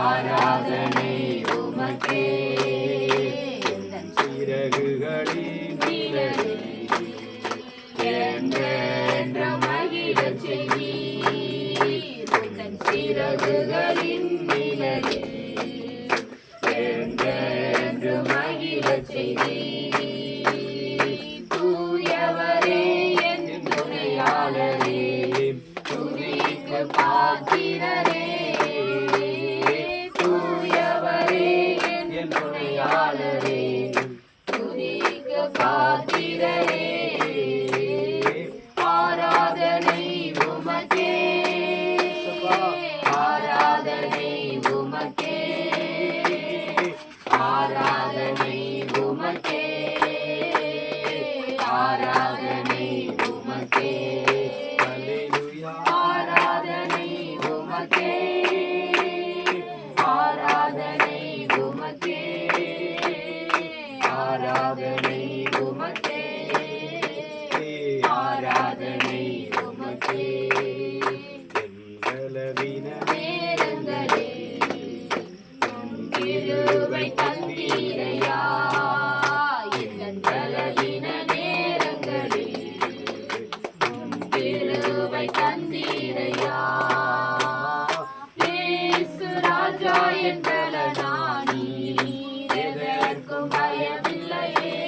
ஆராதனை உமக்கே சிறகுகளின் நிழலே என்றென்று மகிழச் செய்வீர் உந்தன் சிறகுகளின் நிழலே என்றென்று மகிழச் செய்வீர் தூயவரே என் துணையாளரே துதிக்கு பாத்திரரே தூயவரே என் துணையாளரே துதிக்கு பாத்திரரே ஆராதனை உமக்கே ஆராதனை உமக்கே ஆராதனை உமக்கே ஆராதனை உமக்கே ஆராதனை உமக்கே ஆராதனை உமக்கே ஆராதனை உமக்கே ஆராதனை உமக்கே எங்களவின நேரங்களே கிருபை தந்தீரையா எங்களவின நேரங்களே கிருபை தந்தீரையா இயேசு ராஜா எங்கள நானி எதற்கும் பயமில்லையே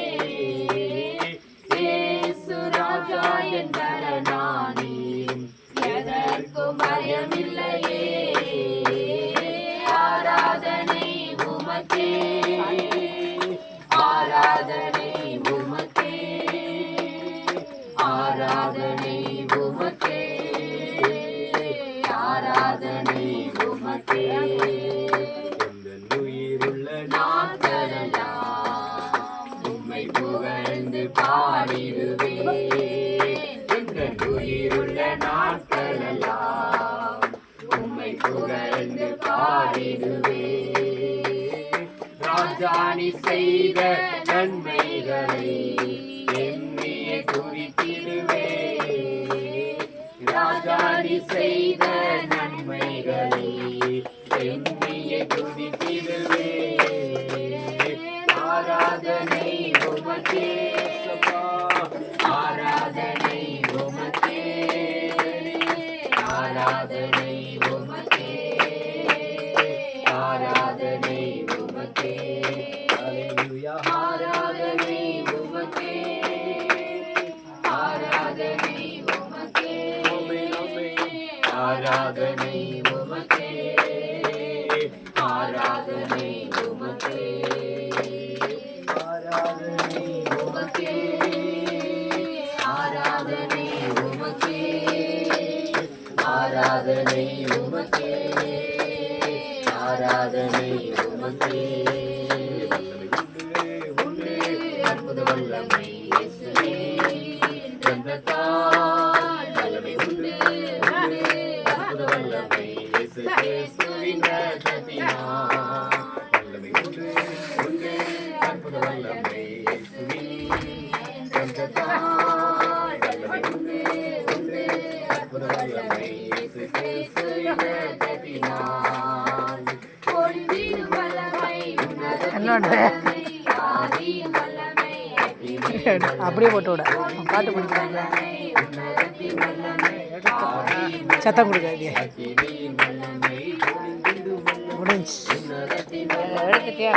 இயேசு ராஜா எங்கள நானி எதற்கும் பயமில்லையே ஆராதனை உமக்கே ஆராதனை உமக்கே ஆராதனை உமக்கே ஆராதனை உமக்கே உயிருள்ள நாட்களெல்லாம் உம்மை புகழ்ந்து பாடிடுவேன் எங்கள் உயிருள்ள நாட்களெல்லாம் உம்மை புகழ்ந்து பாடிடுவேன் ராஜாணி செய்த நன்மைகளை எண்ணியே குறித்திடுவேன் ராஜாணி செய்த நன்மைகளை எண்ணியே குறித்திடுவேன் ஆராதனை உமக்கே ஆராதனை உமக்கே ஆராதனை உமக்கே ஆராதனை உமக்கே ஹல்லேலூயா ஆராதனை உமக்கே ஆராதனை உமக்கே ஆராதனை உமக்கே ஆராதனை உமக்கே ஆராதனை உமக்கே ஆராதனை உமக்கே ஆராதனை உமக்கே ஆராதனை உமக்கே உண்டு அற்புத வல்லமை இயேசுவே இரத்தத்தால் வல்லமை உண்டு அற்புத வல்லமை இயேசு கிறிஸ்துவின் இரத்தத்தினால் வல்லமை உண்டு அற்புத வல்லமை இயேசுவின் இரத்தத்தால் வல்லமை உண்டு அற்புத வல்லமை இயேசு கிறிஸ்துவின் இரத்தத்தினால் பொழிந்திடும் வல்லமை அப்படியே போட்டு விட பாட்டு பிடிக்கிறாங்க சத்தம் கொடுக்காது முடிஞ்சு எடுத்துட்டியா